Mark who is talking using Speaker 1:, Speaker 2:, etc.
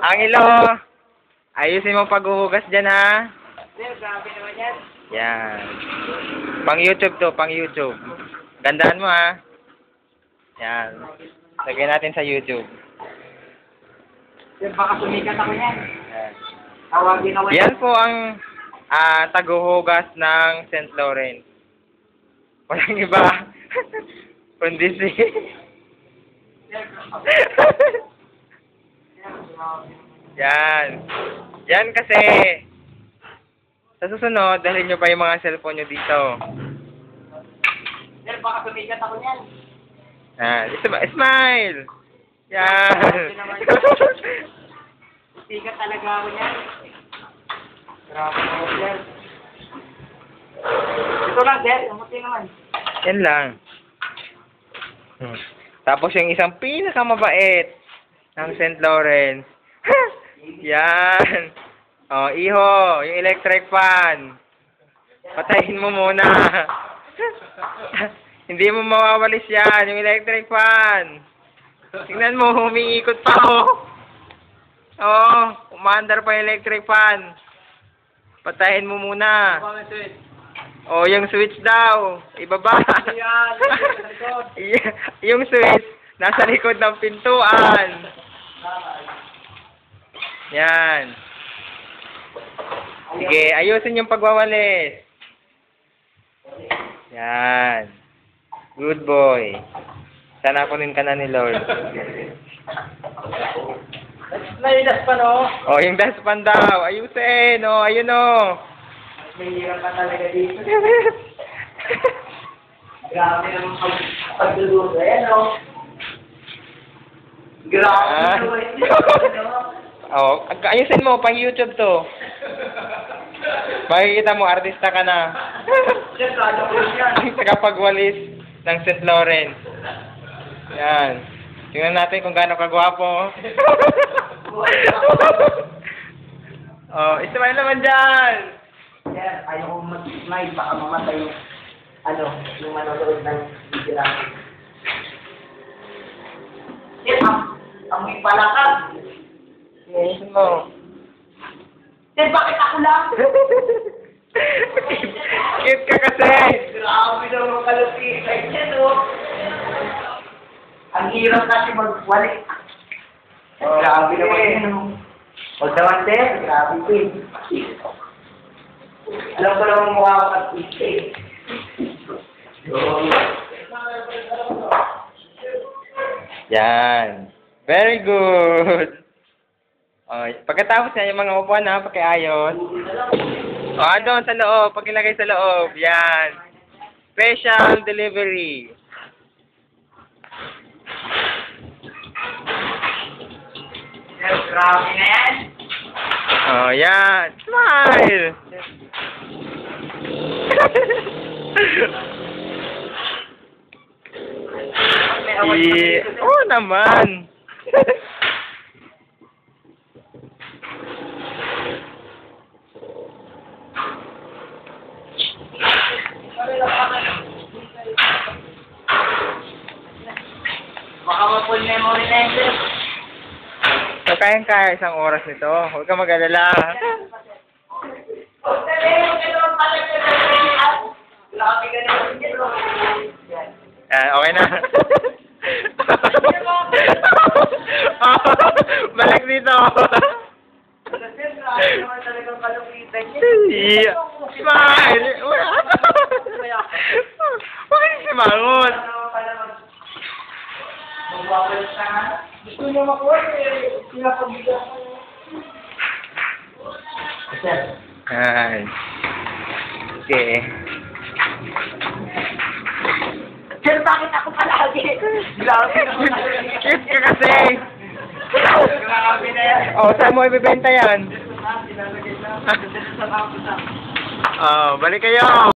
Speaker 1: Angelo, ayusin mo paghuhugas dyan, ha?
Speaker 2: Sir, grabe naman yan.
Speaker 1: Yan. Pang YouTube to, pang YouTube. Gandaan mo, ha? Yan. Lagyan natin sa YouTube.
Speaker 2: Sir, baka sumikat ako yan.
Speaker 1: Yan.
Speaker 2: Tawagin ako
Speaker 1: Yan po ang taguhugas ng St. Lawrence. Walang iba. Kundi si... Yan. Yan kasi sa susunod, dalhin nyo pa yung mga cellphone nyo dito.
Speaker 2: Sir, baka sumikat ako yan.
Speaker 1: Smile! Yan.
Speaker 2: Sikat talaga ako yan. Grabe naman, sir. Ito lang, sir. Kamuti naman.
Speaker 1: Yan lang. Tapos yung isang pinakamabait ng St. Lawrence. Yan. Iho, yung electric fan. Patayin mo muna. Hindi mo mawawalis yan, yung electric fan. Tingnan mo, humiikot pa, umaandar pa yung electric fan. Patayin mo muna. Yung switch daw, ibaba. Yung switch, nasa likod ng pintuan. Yan. Sige, ayusin yung pagwawalis. Yan. Good boy. Sana kunin ka na ni Lord.
Speaker 2: May daspan,
Speaker 1: Yung daspan daw. Ayusin, ayun,
Speaker 2: May hirap ka talaga dito. Grabe naman pagdudugo. Ayan, Grabe naman.
Speaker 1: Ayusin mo, pang YouTube to. Makikita mo, artista ka na.
Speaker 2: Sir, kaya ko yan.
Speaker 1: Ang tagapagwalis ng St. Lawrence. Yan. Tingnan natin kung gaano kagwapo. Ismail naman dyan!
Speaker 2: Sir, ayaw kong mag-smile. Baka mamatay yung, yung manonood ng video namin. Sir, amoy palakad.
Speaker 1: Ayusin mo.
Speaker 2: Sir, bakit ako lang?
Speaker 1: Cute ka kasi!
Speaker 2: Grabe naman kalupitan yan, Ang hirap kasi magwalik. Grabe naman yan, Huwag naman, sir. Grabe ko, Alam ko naman mukha ko artista,
Speaker 1: Yan. Very good. Pagkatapos na yung mga upuan, pakiayos. Doon sa loob. Pagilagay sa loob. Yan. Special delivery.
Speaker 2: Sir, grabe na yan.
Speaker 1: Yan. Smile! Naman.
Speaker 2: Baka ma-full memory na yun, sir.
Speaker 1: So, kayang-kaya isang oras nito. Huwag ka mag-alala. Okay na. Balik dito. Smile! Bakit simangot?
Speaker 2: Gusto niyo makuha, pinapagbigan. Sir.
Speaker 1: Ay. Okay.
Speaker 2: Sir, bakit ako palagi? Grabe naman.
Speaker 1: Cute ka kasi.
Speaker 2: Grabe na yan.
Speaker 1: Saan mo ibibenta yan?
Speaker 2: Sinalagay na.
Speaker 1: Balik kayo.